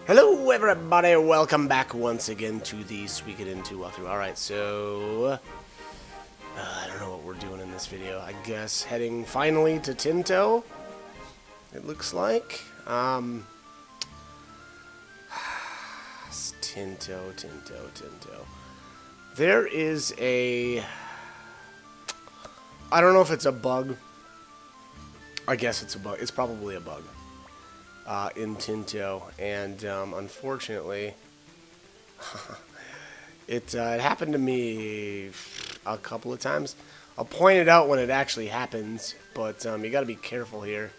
Hello everybody, welcome back once again to the Suikoden 2 walkthrough. Alright, so... I don't know what we're doing in this video. I guess heading finally to Tinto, it looks like. Tinto. There is a... I don't know if it's a bug. I guess it's a bug. It's probably a bug. In Tinto, and unfortunately, it happened to me a couple of times. I'll point it out when it actually happens, but you got to be careful here.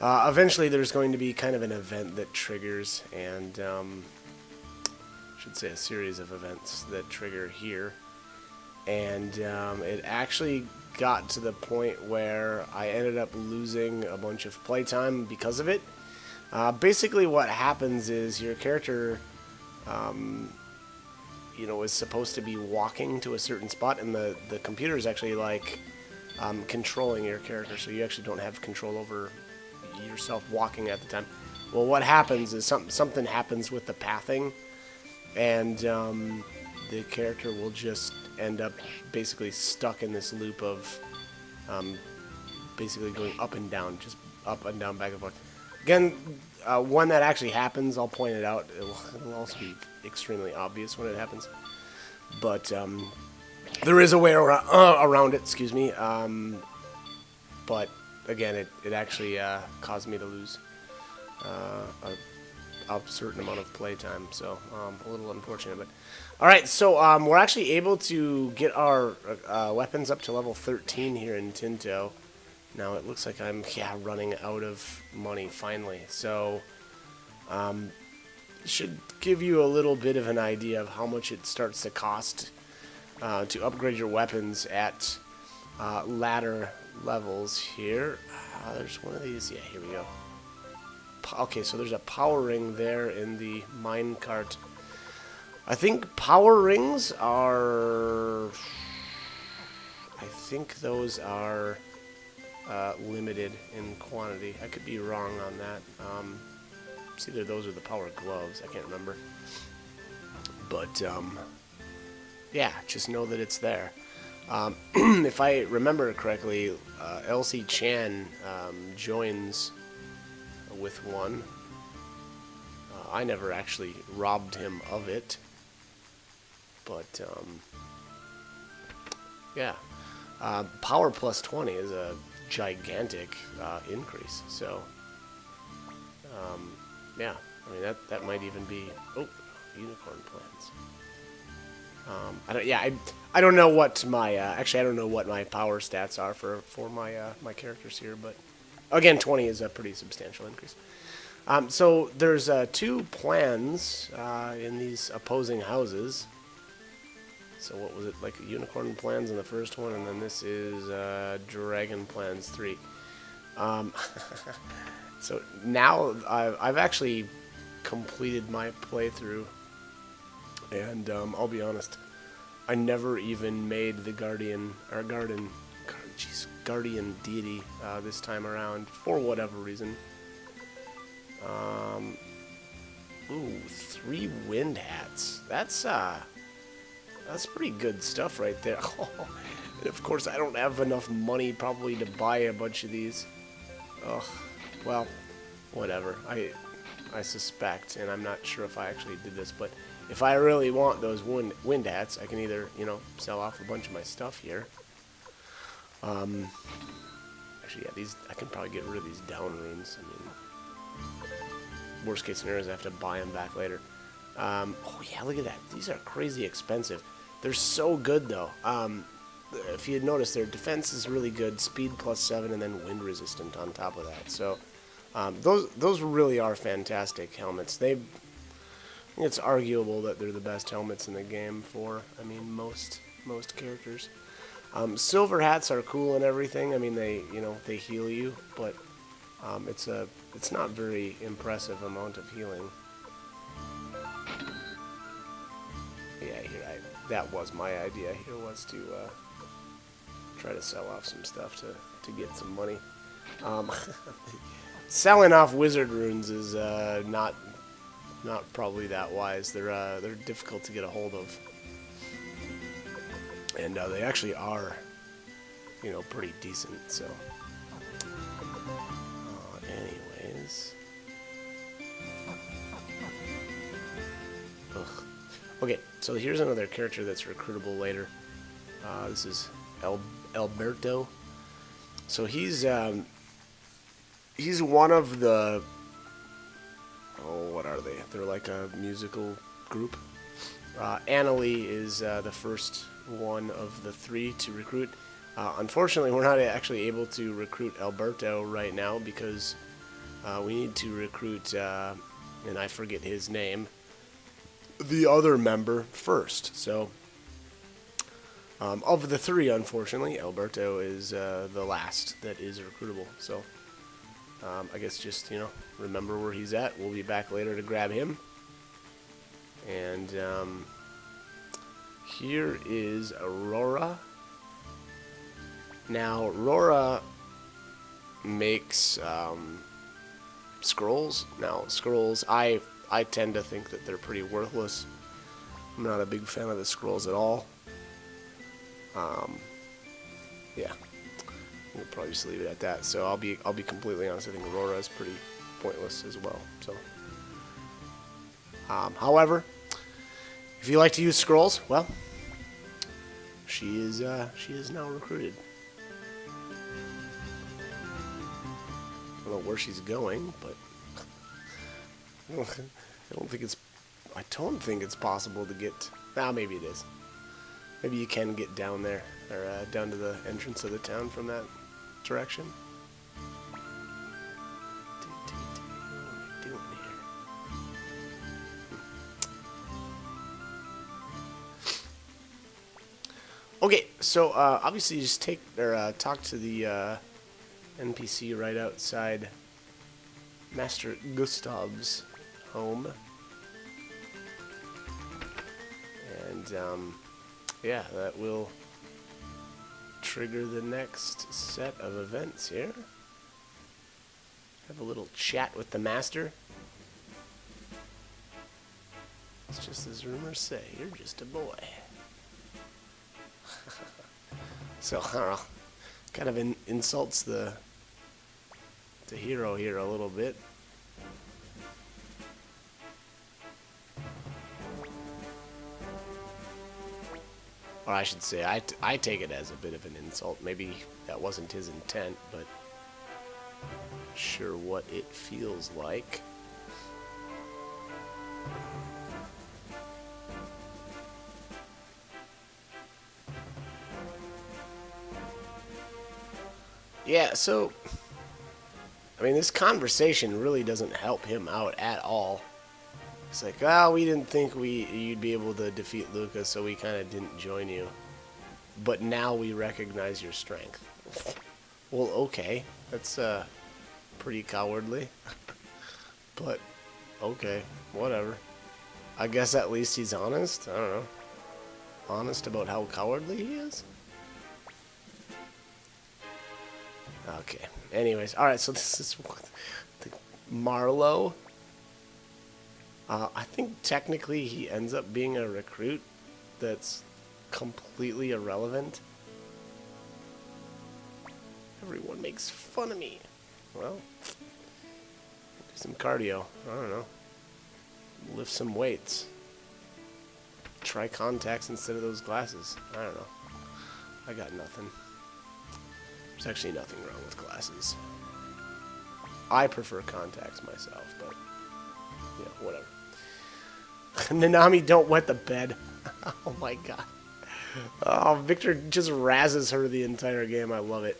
Eventually, there's going to be kind of an event that triggers, and I should say a series of events that trigger here, and it actually got to the point where I ended up losing a bunch of playtime because of it. Basically what happens is your character, is supposed to be walking to a certain spot, and the computer is actually like controlling your character, so you actually don't have control over yourself walking at the time. Well, what happens is something happens with the pathing, and the character will just end up basically stuck in this loop of basically going up and down, just up and down, back and forth. Again, when that actually happens, I'll point it out. It'll also be extremely obvious when it happens. But there is a way around it, excuse me. But again, it actually caused me to lose a certain amount of playtime, so a little unfortunate. But all right, so we're actually able to get our weapons up to level 13 here in Tinto. Now it looks like I'm running out of money finally, so should give you a little bit of an idea of how much it starts to cost to upgrade your weapons at latter levels here. There's one of these. Yeah, here we go. Okay, so there's a power ring there in the minecart. I think power rings are... I think those are limited in quantity. I could be wrong on that. It's either those or the power gloves. I can't remember. But, yeah, just know that it's there. If I remember correctly, LC Chan joins with one. I never actually robbed him of it. But, yeah. Power plus 20 is a gigantic increase, so yeah, I mean that might even be unicorn plans. I don't know what my actually I don't know what my power stats are for my my characters here, but again 20 is a pretty substantial increase. So there's two plans in these opposing houses. So what was it, like Unicorn Plans in the first one, and then this is Dragon Plans 3. So now I've actually completed my playthrough, and I'll be honest, I never even made the Guardian Deity this time around for whatever reason. Ooh, 3 wind hats. That's pretty good stuff right there. And of course, I don't have enough money probably to buy a bunch of these. Ugh. Well, whatever. I suspect, and I'm not sure if I actually did this, but if I really want those wind hats, I can either, sell off a bunch of my stuff here. Actually, yeah, these I can probably get rid of these down runes. I mean, worst case scenario is I have to buy them back later. Oh yeah, look at that. These are crazy expensive. They're so good though. If you had noticed, their defense is really good, speed plus 7, and then wind resistant on top of that. So those really are fantastic helmets. It's arguable that they're the best helmets in the game for, I mean, most characters. Silver hats are cool and everything. I mean, they heal you, but it's not very impressive amount of healing. Yeah, that was my idea here, was to try to sell off some stuff to get some money. Selling off wizard runes is not not probably that wise. They're difficult to get a hold of, and they actually are, you know, pretty decent. So, anyways, ugh. Okay, so here's another character that's recruitable later. This is Alberto. So he's one of the, oh, what are they? They're like a musical group. Annalie is the first one of the 3 to recruit. Unfortunately, we're not actually able to recruit Alberto right now because we need to recruit, and I forget his name, the other member first. So, of the 3, unfortunately, Alberto is the last that is recruitable. So, I guess just, you know, remember where he's at. We'll be back later to grab him. And here is Aurora. Now, Aurora makes scrolls. Now, scrolls, I tend to think that they're pretty worthless. I'm not a big fan of the scrolls at all. Yeah, we'll probably just leave it at that. So I'll be completely honest. I think Aurora is pretty pointless as well. So, however, if you like to use scrolls, well, she is now recruited. I don't know where she's going, but I don't think it's possible to get. Maybe it is. Maybe you can get down there, or down to the entrance of the town from that direction. What am I doing here? Okay, so obviously you just talk to the NPC right outside Master Gustav's home, and yeah, that will trigger the next set of events here. Have a little chat with the master. It's just as rumors say, you're just a boy. So, I don't know, kind of insults the hero here a little bit. Or I should say, I take it as a bit of an insult. Maybe that wasn't his intent, but not sure what it feels like. Yeah, so, I mean, this conversation really doesn't help him out at all. It's like, we didn't think you'd be able to defeat Lucas, so we kind of didn't join you. But now we recognize your strength. Well, okay. That's pretty cowardly. But, okay. Whatever. I guess at least he's honest. I don't know. Honest about how cowardly he is? Okay. Anyways. Alright, so this is Marlowe. I think technically he ends up being a recruit that's completely irrelevant. Everyone makes fun of me. Well, do some cardio. I don't know. Lift some weights. Try contacts instead of those glasses. I don't know. I got nothing. There's actually nothing wrong with glasses. I prefer contacts myself, but yeah, whatever. Nanami, don't wet the bed. Oh my god. Oh, Victor just razzes her the entire game. I love it.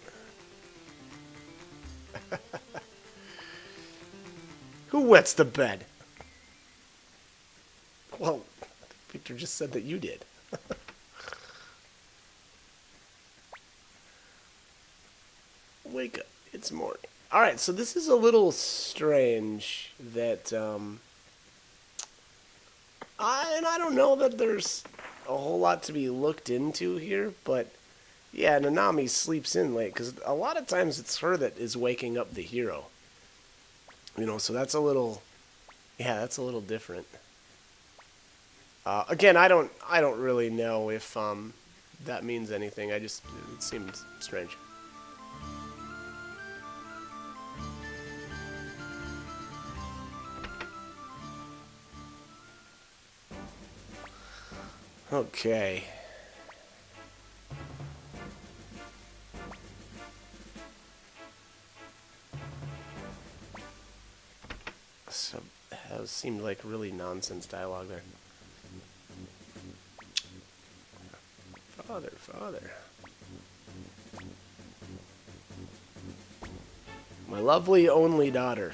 Who wets the bed? Well, Victor just said that you did. Wake up. It's morning. Alright, so this is a little strange that, I don't know that there's a whole lot to be looked into here, but yeah, Nanami sleeps in late, because a lot of times it's her that is waking up the hero. You know, so that's a little Yeah, that's a little different. Again, I don't really know if that means anything. It seems strange. Okay. So that seemed like really nonsense dialogue there. Father, father. My lovely only daughter.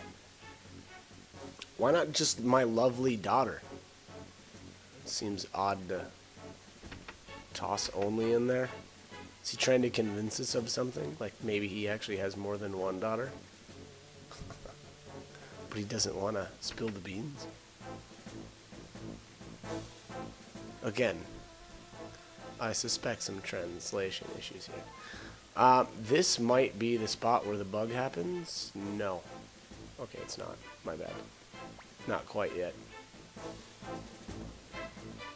Why not just my lovely daughter? Seems odd to toss only in there. Is he trying to convince us of something? Like maybe he actually has more than one daughter? But he doesn't want to spill the beans? Again, I suspect some translation issues here. This might be the spot where the bug happens. No. Okay, it's not. My bad. Not quite yet.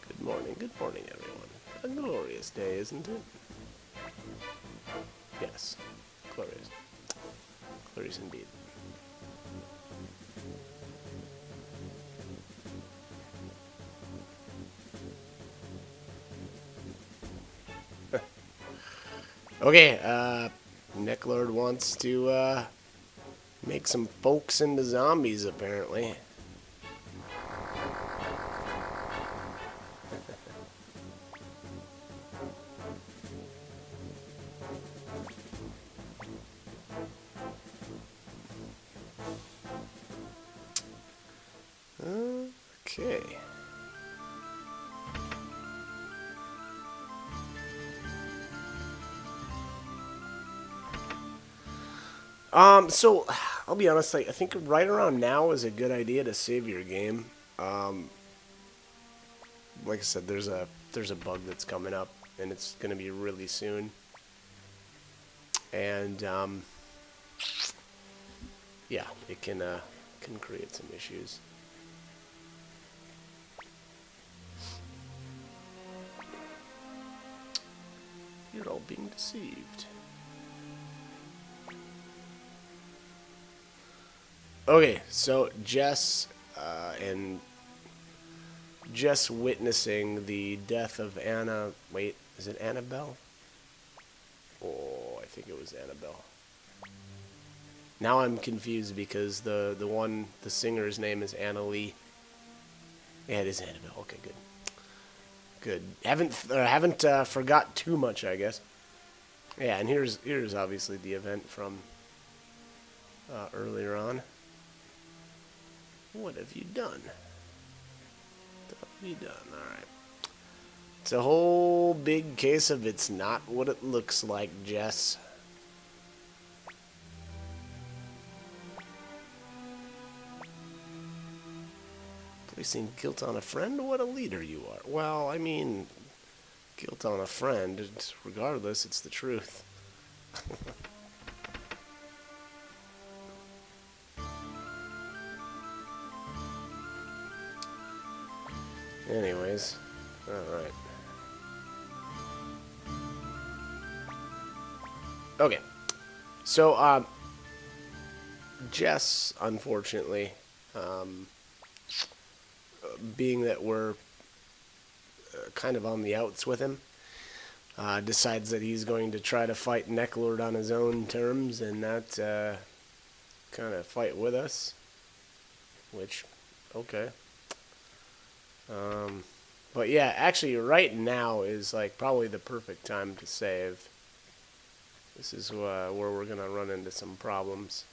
Good morning, everyone. A glorious day, isn't it? Yes, glorious. Glorious indeed. Okay, Necklord wants to, make some folks into zombies, apparently. Okay. So I'll be honest, like I think right around now is a good idea to save your game. Like I said, there's a bug that's coming up, and it's gonna be really soon. And yeah, it can create some issues. You're all being deceived. Okay, so and Jess witnessing the death of Anna. Wait, is it Annabelle? Oh, I think it was Annabelle. Now I'm confused because the singer's name is Anna Lee. Yeah, it is Annabelle. Okay, good. Good. Haven't forgot too much, I guess. Yeah, and here's obviously the event from earlier on. What have you done? What have you done? All right. It's a whole big case of it's not what it looks like, Jess. Placing guilt on a friend? What a leader you are. Well, I mean, guilt on a friend, regardless, it's the truth. Anyways, alright. Okay. So, Jess, unfortunately, being that we're kind of on the outs with him, decides that he's going to try to fight Necklord on his own terms and not kind of fight with us. Which, okay. But yeah, actually, right now is like probably the perfect time to save. This is where we're gonna run into some problems.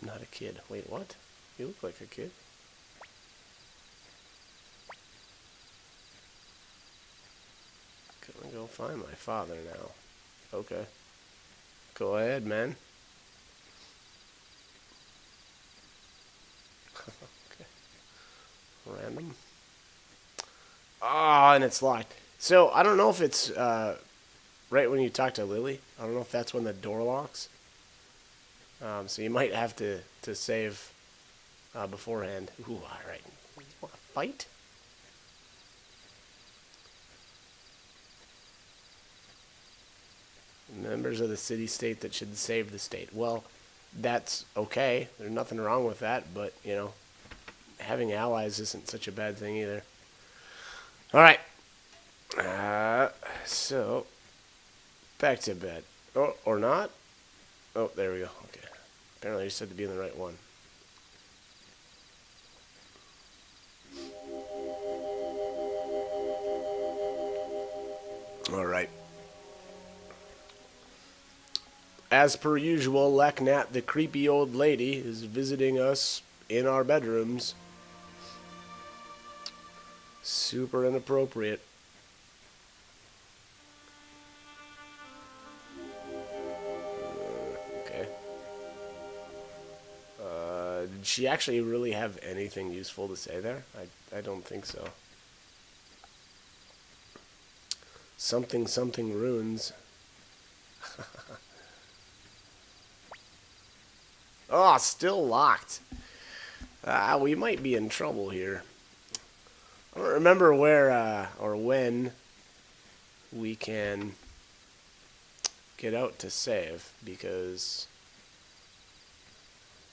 Not a kid. Wait, what? You look like a kid. Gonna go find my father now. Okay. Go ahead, man. Okay. Random. Ah, and it's locked. So, I don't know if it's right when you talk to Lily. I don't know if that's when the door locks. So you might have to save beforehand. Ooh, alright. You want to fight? Members of the city-state that should save the state. Well, that's okay. There's nothing wrong with that, but, you know, having allies isn't such a bad thing either. Alright. So, back to bed. Oh, or not? Oh, there we go. Okay. Apparently I just had to be in the right one. Alright. As per usual, Leknat, the creepy old lady, is visiting us in our bedrooms. Super inappropriate. Okay. Did she actually really have anything useful to say there? I don't think so. Something something runes. Oh, still locked. We might be in trouble here. I don't remember where or when we can get out to save, because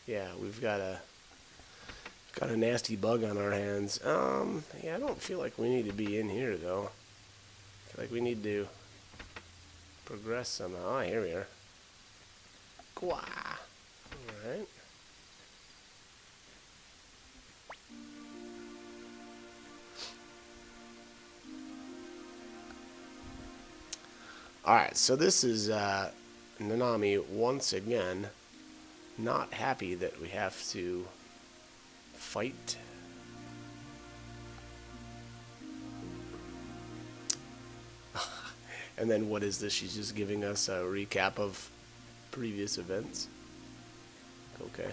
yeah, we've got a nasty bug on our hands. Yeah, I don't feel like we need to be in here though. I feel like we need to progress somehow. Oh, here we are. Gwa. Alright. Alright, so this is Nanami once again not happy that we have to fight. And then what is this? She's just giving us a recap of previous events. Okay.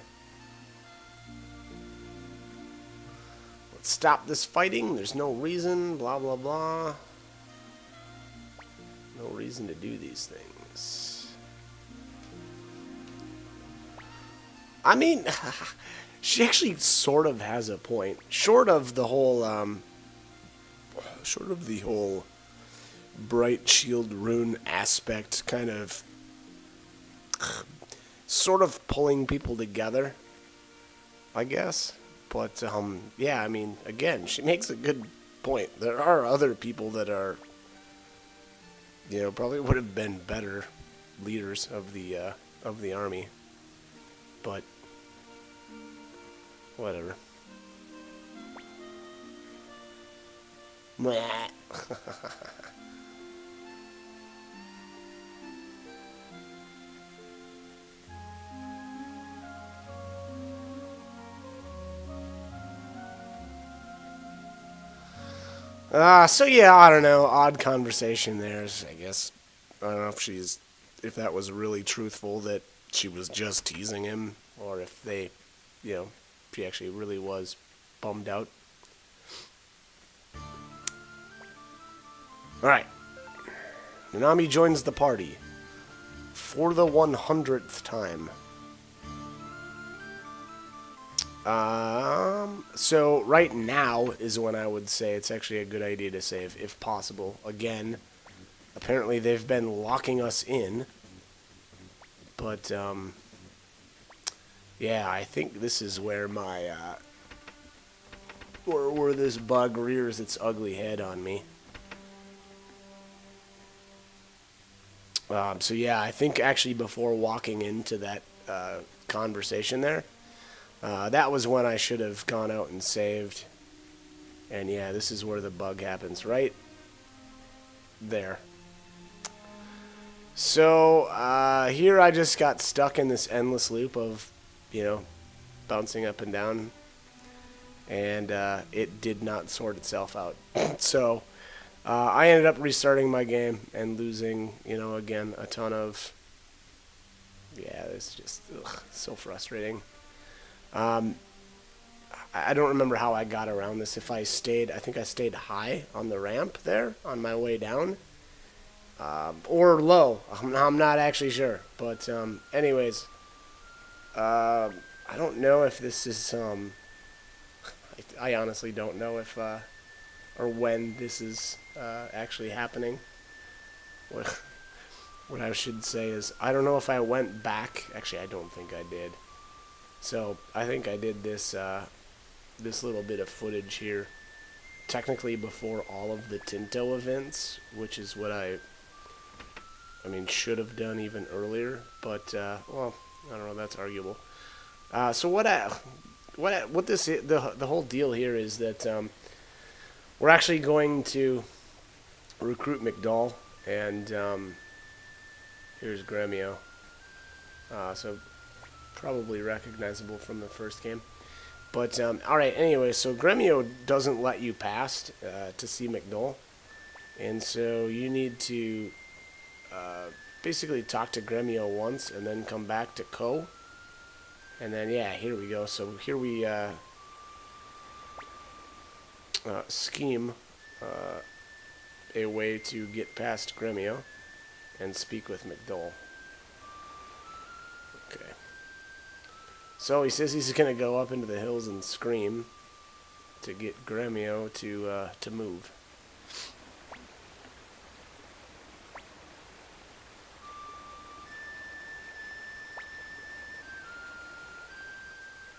Let's stop this fighting. There's no reason. Blah, blah, blah. No reason to do these things. I mean, she actually sort of has a point. Short of the whole bright shield rune aspect kind of sort of pulling people together, I guess. But yeah, I mean, again, she makes a good point. There are other people that are, you know, probably would have been better leaders of the army, but whatever. So yeah, I don't know. Odd conversation there. I guess I don't know if that was really truthful that she was just teasing him, or if they, you know, she actually really was bummed out. All right, Nanami joins the party for the 100th time. So right now is when I would say it's actually a good idea to save, if possible. Again, apparently they've been locking us in, but, yeah, I think this is where my, where this bug rears its ugly head on me. So yeah, I think actually before walking into that, conversation there, that was when I should have gone out and saved. And yeah, this is where the bug happens, right there. So, here I just got stuck in this endless loop of, you know, bouncing up and down. And it did not sort itself out. So, I ended up restarting my game and losing, you know, again, a ton of... Yeah, it's just so frustrating. I don't remember how I got around this. If I stayed, I think I stayed high on the ramp there on my way down. Or low. I'm not actually sure. But, anyways, I don't know if this is, I honestly don't know if or when this is actually happening. What what I should say is I don't know if I went back. Actually, I don't think I did. So I think I did this little bit of footage here, technically before all of the Tinto events, which is what I mean, should have done even earlier. But well, I don't know. That's arguable. So what this the whole deal here is that we're actually going to recruit McDowell, and here's Gremio. So probably recognizable from the first game. But all right. Anyway, so Gremio doesn't let you pass to see McDowell, and so you need to basically talk to Gremio once, and then come back to Ko. And then, yeah, here we go. So here we scheme a way to get past Gremio and speak with McDowell. Okay. So he says he's going to go up into the hills and scream to get Gremio to move.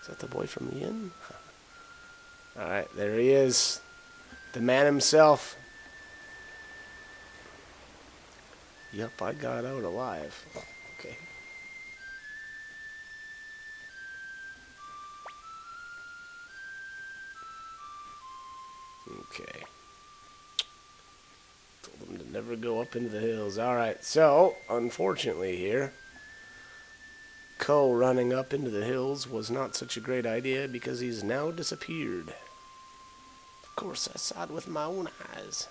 Is that the boy from the inn? Alright, there he is. The man himself. Yep, I got out alive. Okay. Okay. Told him to never go up into the hills. Alright, so, unfortunately here, Ko running up into the hills was not such a great idea because he's now disappeared. Of course, I saw it with my own eyes.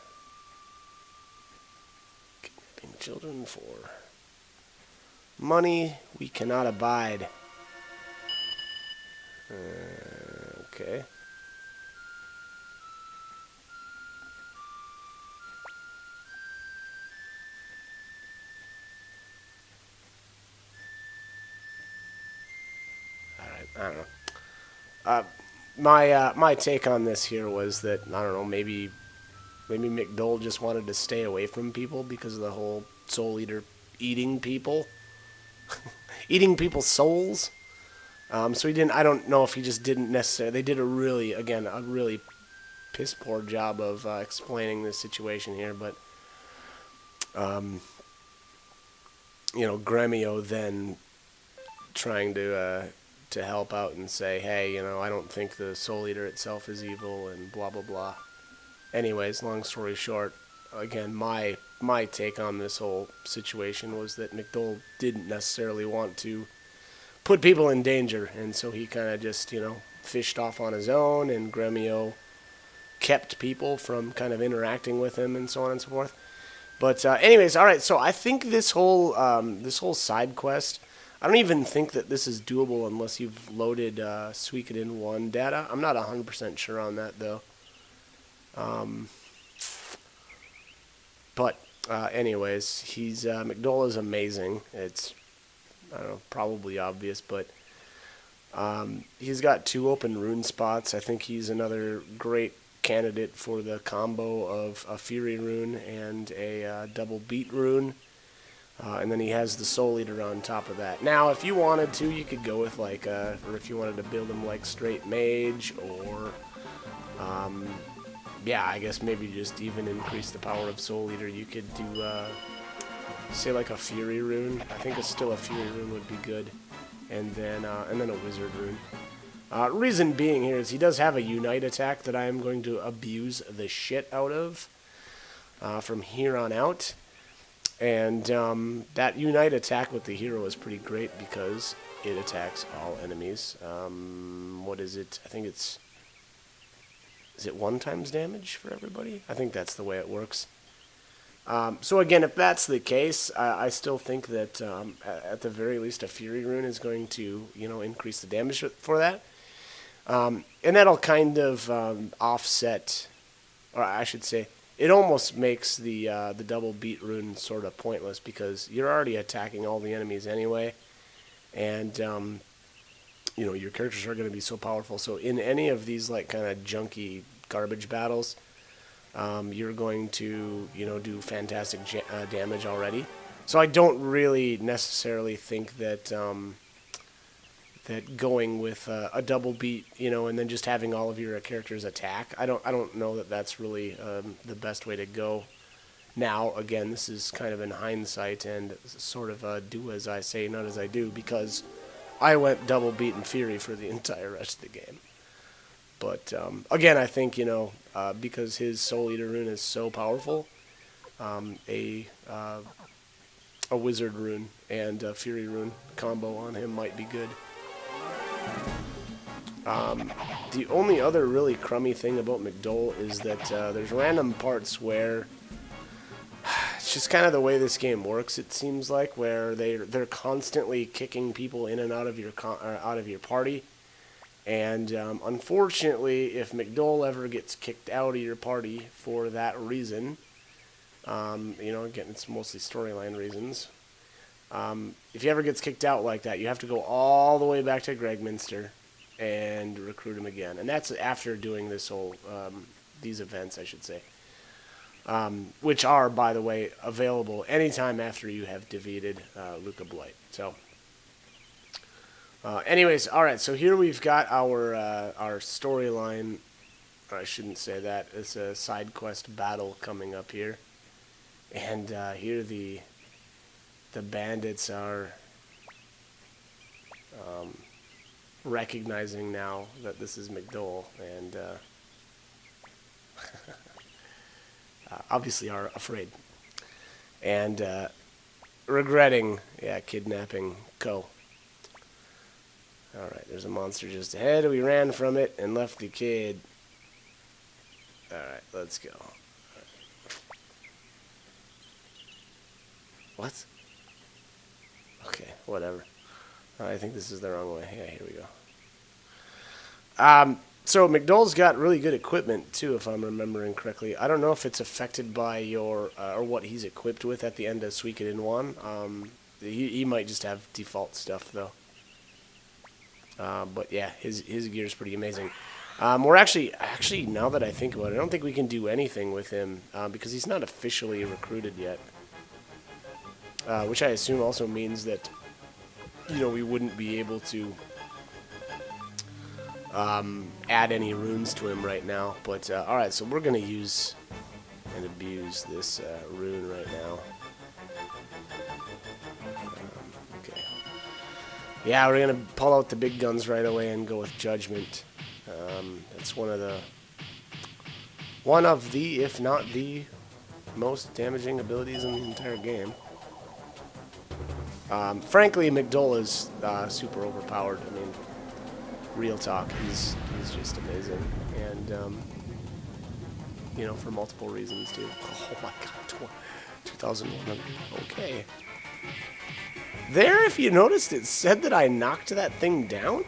Kidnapping children for money we cannot abide. Okay. I don't know. My take on this here was that I don't know, maybe McDowell just wanted to stay away from people because of the whole Soul Eater eating people, eating people's souls. So he didn't. I don't know if he just didn't necessarily. They did a really piss poor job of explaining this situation here, but Gremio then trying to help out and say, hey, I don't think the Soul Eater itself is evil, and blah, blah, blah. Anyways, long story short, again, my take on this whole situation was that McDowell didn't necessarily want to put people in danger, and so he kind of just, fished off on his own, and Gremio kept people from kind of interacting with him, and so on and so forth. But anyways, all right, so I think this whole side quest, I don't even think that this is doable unless you've loaded Suikoden 1 data. I'm not 100% sure on that, though. But anyways, McDowell is amazing. It's, I don't know, probably obvious, but he's got 2 open rune spots. I think he's another great candidate for the combo of a Fury rune and a double beat rune. And then he has the Soul Eater on top of that. Now, if you wanted to, you could go with or if you wanted to build him like straight mage, or, yeah, I guess maybe just even increase the power of Soul Eater. You could do, say like a Fury rune. I think still a Fury rune would be good, and then a Wizard rune. Reason being here is he does have a Unite attack that I am going to abuse the shit out of from here on out. And that Unite attack with the hero is pretty great because it attacks all enemies. What is it? I think is it 1 times damage for everybody? I think that's the way it works. So again, if that's the case, I still think that at the very least a Fury rune is going to increase the damage for that. And that'll kind of offset, or I should say, it almost makes the double beat rune sort of pointless because you're already attacking all the enemies anyway, and you know, your characters are going to be so powerful. So in any of these like kind of junky garbage battles, you're going to, you know, do fantastic damage already. So I don't really necessarily think that that going with a double beat, you know, and then just having all of your characters attack, I don't know that that's really the best way to go. Now, again, this is kind of in hindsight and sort of do as I say, not as I do, because I went double beat and Fury for the entire rest of the game. But again, I think, you know, because his Soul Eater rune is so powerful, a Wizard rune and a Fury rune combo on him might be good. The only other really crummy thing about McDole is that there's random parts where it's just kind of the way this game works. It seems like where they're constantly kicking people in and out of your party, and unfortunately, if McDole ever gets kicked out of your party for that reason, you know, again, it's mostly storyline reasons. If he ever gets kicked out like that, you have to go all the way back to Gregminster and recruit him again. And that's after doing this whole, these events, I should say. Which are, by the way, available anytime after you have defeated Luca Blight. So, anyways, alright, so here we've got our storyline, or I shouldn't say that, it's a side quest battle coming up here. And here the bandits are recognizing now that this is McDole, and obviously are afraid and regretting, kidnapping Co. Alright, there's a monster just ahead. We ran from it and left the kid. Alright, let's go. What? Okay, whatever. I think this is the wrong way. Yeah, here we go. So McDole's got really good equipment too, if I'm remembering correctly. I don't know if it's affected by your or what he's equipped with at the end of Suikoden 1. He might just have default stuff though. But yeah, his gear is pretty amazing. We're actually now that I think about it, I don't think we can do anything with him because he's not officially recruited yet. Which I assume also means that, you know, we wouldn't be able to add any runes to him right now. But, alright, so we're going to use and abuse this rune right now. Okay. Yeah, we're going to pull out the big guns right away and go with Judgment. That's one of the, if not the, most damaging abilities in the entire game. Frankly, McDole is super overpowered. I mean, real talk, he's just amazing, and you know, for multiple reasons too. Oh my God, 2,100. Okay. There, if you noticed, it said that I knocked that thing down.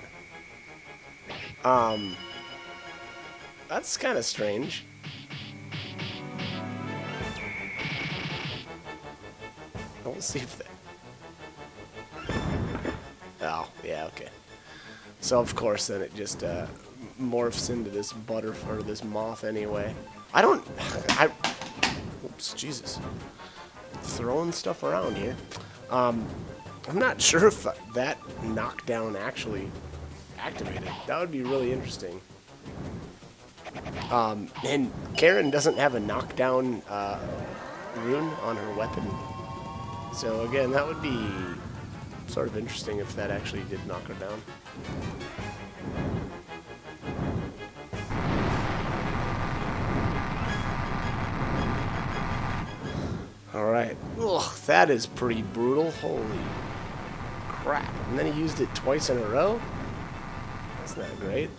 That's kind of strange. We'll see if that. Oh, yeah, okay. So, of course, then it just morphs into this or this moth anyway. Oops, Jesus. Throwing stuff around here. I'm not sure if that knockdown actually activated. That would be really interesting. And Karen doesn't have a knockdown rune on her weapon. So, again, that would be sort of interesting if that actually did knock her down. Alright. Ugh, that is pretty brutal. Holy crap. And then he used it twice in a row? That's not great.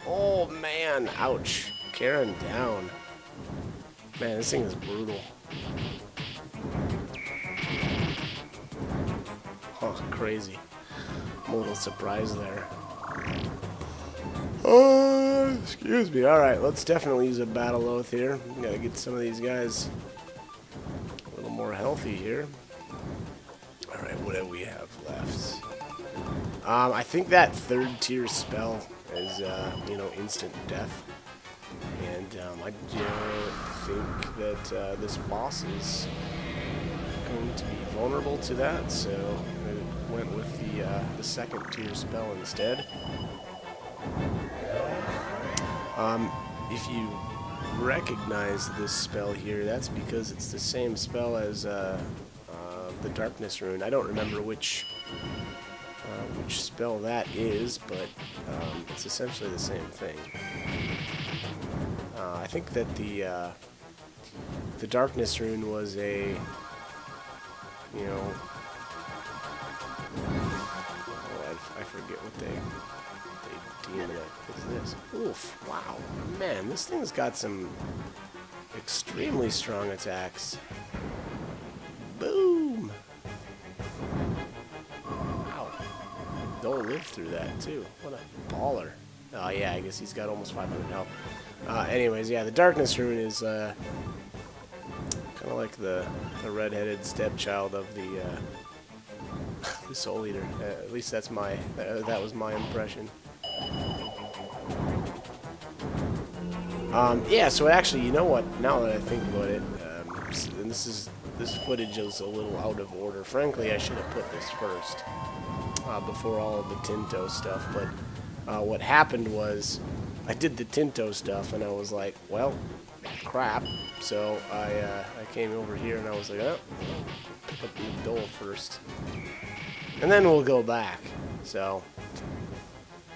Oh, man. Ouch. Karen down. Man, this thing is brutal. Oh, crazy. I'm a little surprised there. Oh, excuse me. Alright, let's definitely use a battle oath here. We gotta get some of these guys a little more healthy here. Alright, what do we have left? I think that third tier spell is, you know, instant death. And I don't think that this boss is going to be vulnerable to that, so I went with the second tier spell instead. If you recognize this spell here, that's because it's the same spell as the Darkness Rune. I don't remember which spell that is, but it's essentially the same thing. I think that the Darkness Rune was a, you know, I forget what they deem it as this. Oof, wow. Man, this thing's got some extremely strong attacks. Boom! Wow. Don't live through that, too. What a baller. Oh, yeah, I guess he's got almost 500 health. Anyways, yeah, the Darkness Rune is kind of like the red-headed stepchild of the Soul Eater. At least that's that was my impression. Yeah, so actually, you know what? Now that I think about it, and this footage is a little out of order. Frankly, I should have put this first before all of the Tinto stuff. But what happened was I did the Tinto stuff, and I was like, well, crap. So I came over here, and I was like, oh, pick up the Dole first, and then we'll go back. So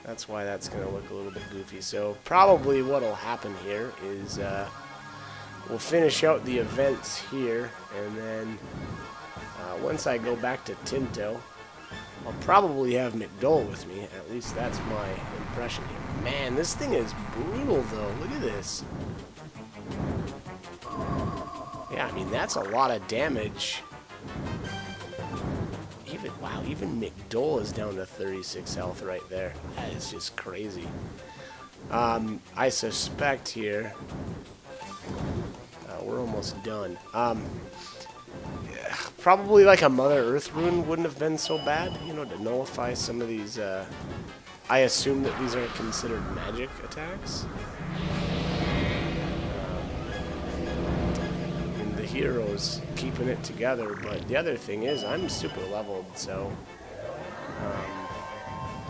that's why that's going to look a little bit goofy. So probably what will happen here is we'll finish out the events here, and then once I go back to Tinto, I'll probably have McDole with me. At least that's my impression here. Man, this thing is brutal, though. Look at this. Yeah, I mean, that's a lot of damage. Wow, even McDole is down to 36 health right there. That is just crazy. I suspect here we're almost done. Probably like a Mother Earth rune wouldn't have been so bad, you know, to nullify some of these. I assume that these are considered magic attacks. And the hero's keeping it together, but the other thing is I'm super leveled, so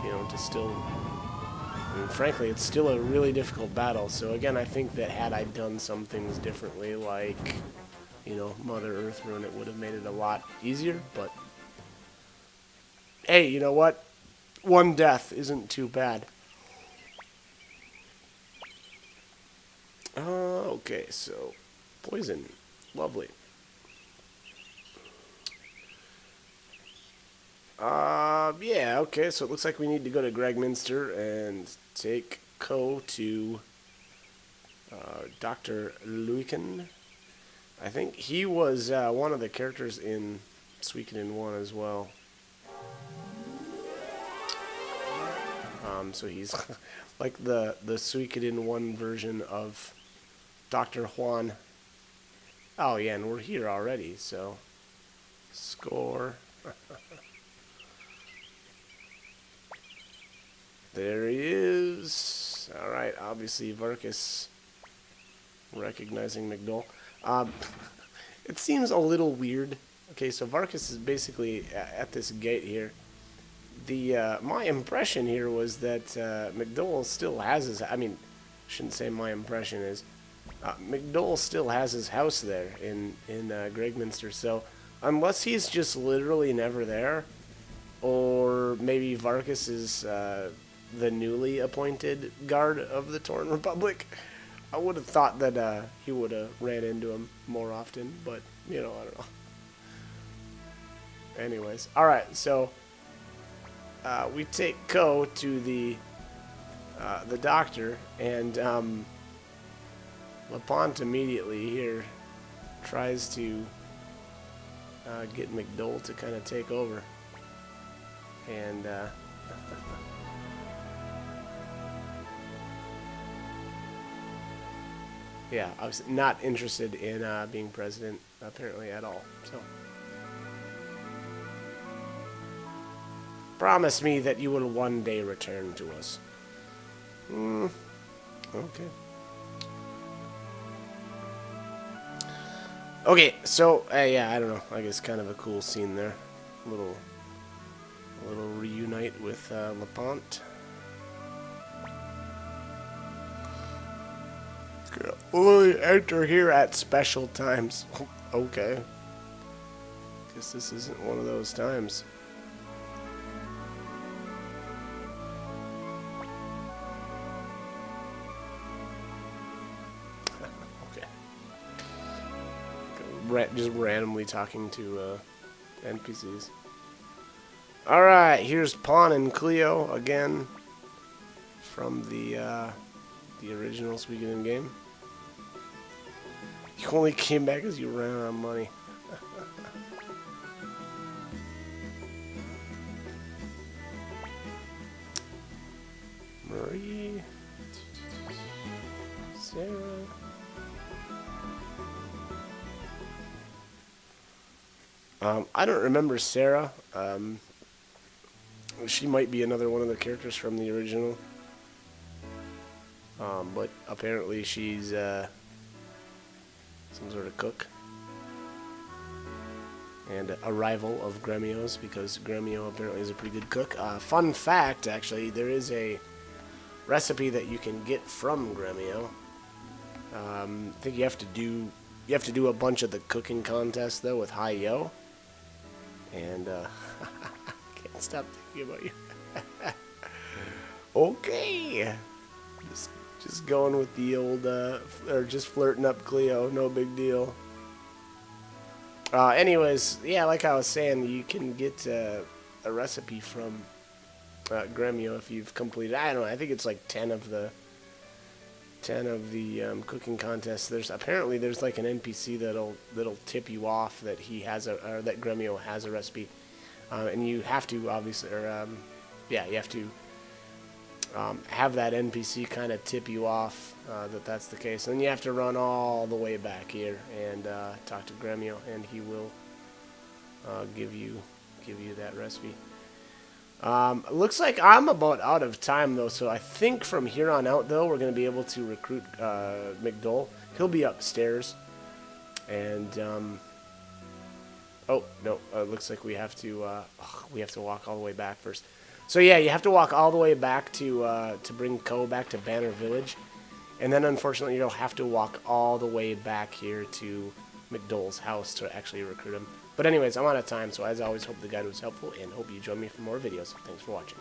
you know, to still. I mean, frankly, it's still a really difficult battle. So again, I think that had I done some things differently, like, you know, Mother Earth Rune, it would have made it a lot easier. But hey, you know what? One death isn't too bad. Okay, so poison, lovely. Yeah, okay, so it looks like we need to go to Gregminster and take Ko to Dr. Luiken. I think he was one of the characters in Suikoden 1 as well. So he's like the Suikoden 1 version of Dr. Juan. Oh yeah, and we're here already, so score. There he is. Alright, obviously Varkas recognizing McDole. It seems a little weird. Okay, so Varkas is basically at this gate here. My impression here was that McDole still has his... I mean, I shouldn't say my impression is. McDole still has his house there in Gregminster, so unless he's just literally never there, or maybe Varkas is the newly appointed guard of the Torn Republic, I would have thought that he would have ran into him more often, but, you know, I don't know. Anyways, alright, so we take Ko to the doctor, and LaPont immediately here tries to get McDole to kind of take over. And yeah, I was not interested in being president, apparently, at all. So Promise me that you will one day return to us. Okay. Okay, so, yeah, I don't know. I guess kind of a cool scene there. A little reunite with LaPont. Only enter here at special times. Okay. Guess this isn't one of those times. Okay. Just randomly talking to NPCs. Alright, here's Pawn and Cleo again from the original Suikoden game. You only came back as you ran out of money. Marie, Sarah. I don't remember Sarah. She might be another one of the characters from the original. But apparently she's some sort of cook. And a rival of Gremio's, because Gremio apparently is a pretty good cook. Fun fact, actually, there is a recipe that you can get from Gremio. I think you have to do a bunch of the cooking contests though with Hi Yo. And can't stop thinking about you. Okay. Just going with the old, or just flirting up Cleo, no big deal. Anyways, yeah, like I was saying, you can get a recipe from Gremio if you've completed. I don't know. I think it's like 10 of the cooking contests. There's like an NPC that'll tip you off that he has or that Gremio has a recipe, and you have to obviously, yeah, you have to have that NPC kind of tip you off that that's the case, and then you have to run all the way back here and talk to Gremio, and he will give you that recipe. Looks like I'm about out of time though, so I think from here on out though we're going to be able to recruit McDole. He'll be upstairs, and oh no, looks like we have to walk all the way back first. So yeah, you have to walk all the way back to bring Ko back to Banner Village, and then unfortunately you'll have to walk all the way back here to McDole's house to actually recruit him. But anyways, I'm out of time, so as always, hope the guide was helpful, and hope you join me for more videos. Thanks for watching.